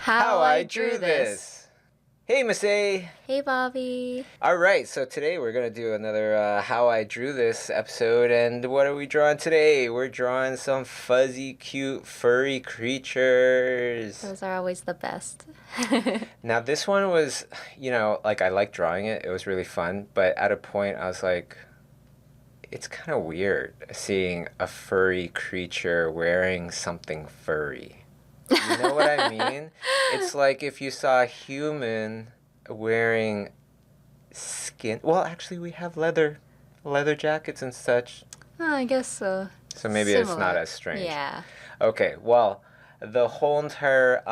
How I Drew This. Hey, Masae. Hey, Bobby. All right, so today we're going to do another How I Drew This episode. And what are we drawing today? We're drawing some fuzzy, cute, furry creatures. Those are always the best. Now, this one was, I like drawing it. It was really fun. But at a point, I was like, it's kind of weird seeing a furry creature wearing something furry. You know what I mean? It's like if you saw a human wearing skin. Well, actually, we have leather jackets and such. Oh, I guess so. So maybe Similar. it's not as strange. Yeah. Okay, well, the whole entire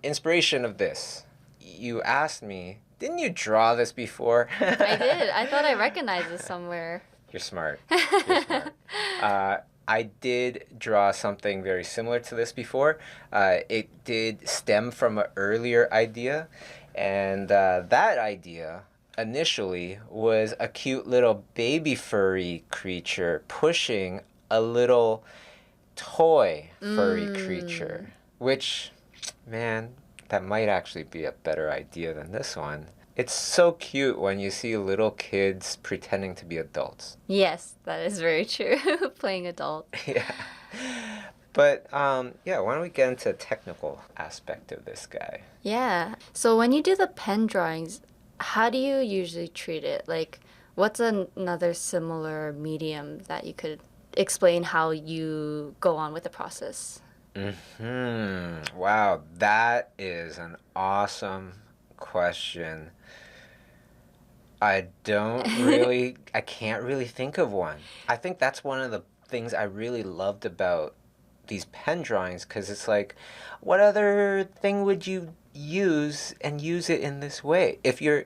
inspiration of this, you asked me, didn't you draw this before? I did. I thought I recognized this somewhere. You're smart. You're smart. I did draw something very similar to this before. It did stem from an earlier idea, and that idea initially was a cute little baby furry creature pushing a little toy furry creature, which, man, that might actually be a better idea than this one. It's so cute when you see little kids pretending to be adults. Yes, that is very true. Playing adult. Yeah. But, why don't we get into the technical aspect of this guy? Yeah. So when you do the pen drawings, how do you usually treat it? Like, what's another similar medium that you could explain how you go on with the process? Wow, that is an awesome question. I can't really think of one. I think that's one of the things I really loved about these pen drawings, because it's like, what other thing would you use and use it in this way? If you're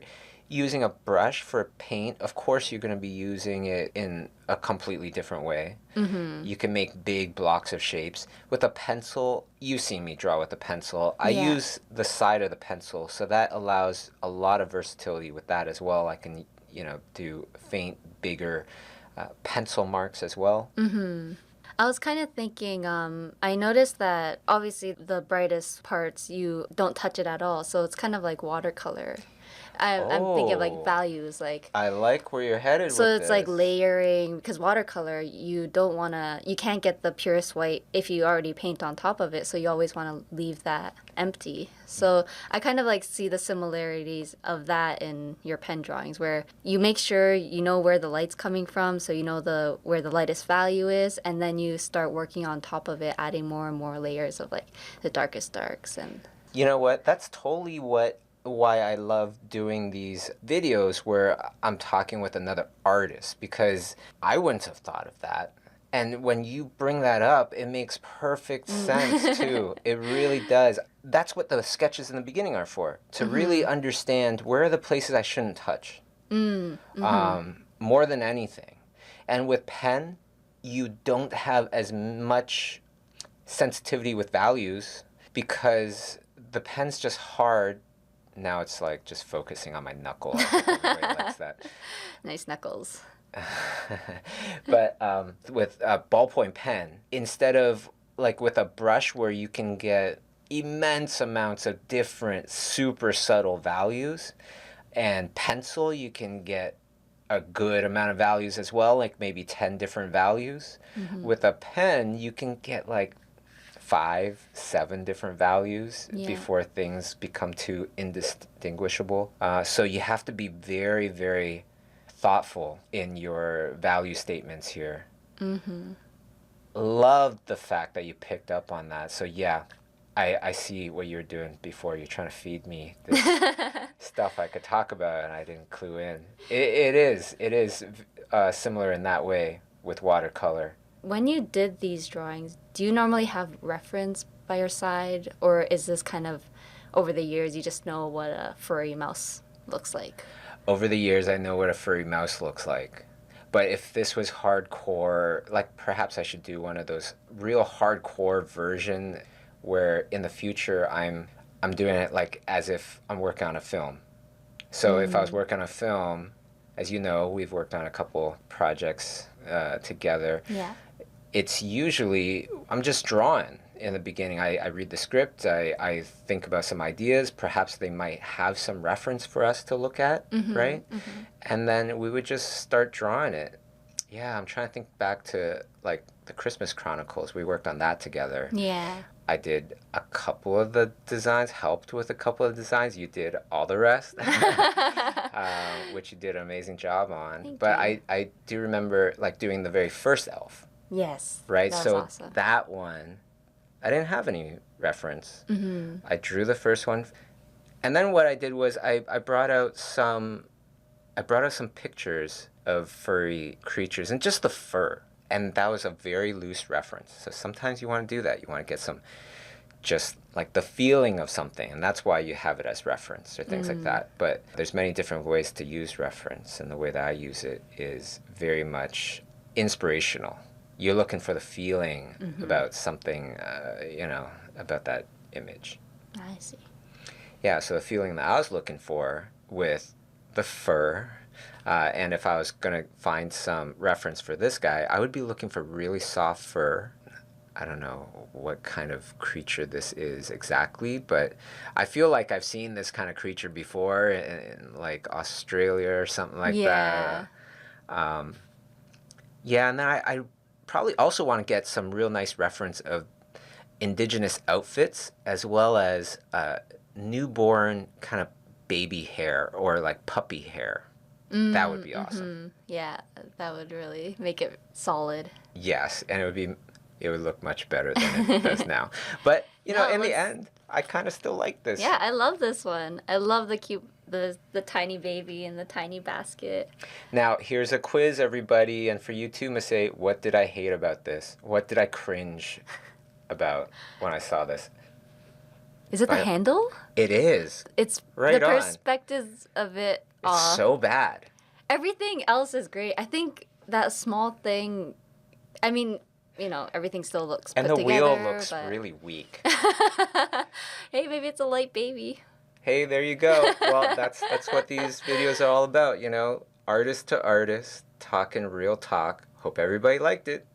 using a brush for paint, of course you're going to be using it in a completely different way. Mm-hmm. You can make big blocks of shapes. With a pencil, you've seen me draw with a pencil. I use the side of the pencil, so that allows a lot of versatility with that as well. I can, do faint, bigger pencil marks as well. Mm-hmm. I was kind of thinking, I noticed that obviously the brightest parts, you don't touch it at all. So it's kind of like watercolor. I'm thinking of like values, like. I like where you're headed with this. So it's like layering, because watercolor, you can't get the purest white if you already paint on top of it. So you always want to leave that empty. So I kind of like see the similarities of that in your pen drawings, where you make sure you know where the light's coming from, so you know where the lightest value is, and then you start working on top of it, adding more and more layers of like the darkest darks. And you know what? That's totally why I love doing these videos where I'm talking with another artist, because I wouldn't have thought of that. And when you bring that up, it makes perfect sense too. It really does. That's what the sketches in the beginning are for, to really understand where are the places I shouldn't touch, more than anything. And with pen, you don't have as much sensitivity with values, because the pen's just hard. Now it's like just focusing on my knuckle. I think everybody likes that. Nice knuckles. But with a ballpoint pen, instead of like with a brush where you can get immense amounts of different super subtle values, and pencil you can get a good amount of values as well, like maybe 10 different values. With a pen, you can get like 5, 7 different values before things become too indistinguishable. So you have to be very, very thoughtful in your value statements here. Loved the fact that you picked up on that. So yeah, I see what you're doing before. You're trying to feed me this stuff I could talk about and I didn't clue in. It is similar in that way with watercolor. When you did these drawings, do you normally have reference by your side, or is this kind of over the years you just know what a furry mouse looks like? Over the years, I know what a furry mouse looks like. But if this was hardcore, like perhaps I should do one of those real hardcore version where in the future I'm doing it like as if I'm working on a film. So if I was working on a film, as you know, we've worked on a couple projects together. Yeah. It's usually, I'm just drawing. in the beginning, I read the script, I think about some ideas, perhaps they might have some reference for us to look at, right? And then we would just start drawing it. Yeah, I'm trying to think back to like the Christmas Chronicles. We worked on that together. Yeah. I did a couple of the designs, helped with a couple of designs. You did all the rest, which you did an amazing job on. Thank But you. I do remember like doing the very first elf, Yes. right? That was So awesome. that one, I didn't have any reference. I drew the first one, and then what I did was I brought out some pictures of furry creatures and just the fur. And that was a very loose reference. So sometimes you want to do that. You want to get some, just like the feeling of something. And that's why you have it as reference or things like that. But there's many different ways to use reference. And the way that I use it is very much inspirational. You're looking for the feeling about something, about that image. I see. Yeah, so the feeling that I was looking for with the fur, and if I was going to find some reference for this guy, I would be looking for really soft fur. I don't know what kind of creature this is exactly, but I feel like I've seen this kind of creature before in like Australia or something like that. Yeah, and then I probably also want to get some real nice reference of indigenous outfits as well as newborn kind of baby hair or like puppy hair. That would be awesome. Yeah, that would really make it solid. Yes, and it would look much better than it does now. But No, it in the looks- end, I kind of still like this. Yeah, I love this one. I love the cute, the tiny baby in the tiny basket. Now, here's a quiz, everybody, and for you too, Masae, what did I hate about this? What did I cringe about when I saw this? Is it the Right. handle? It is. It's Right the on. perspectives of it. It's so bad. Everything else is great. I think that small thing. I mean, everything still looks And put the together. wheel looks but... really weak. Hey, maybe it's a light baby. Hey, there you go. Well, that's what these videos are all about, artist to artist, talking real talk. Hope everybody liked it.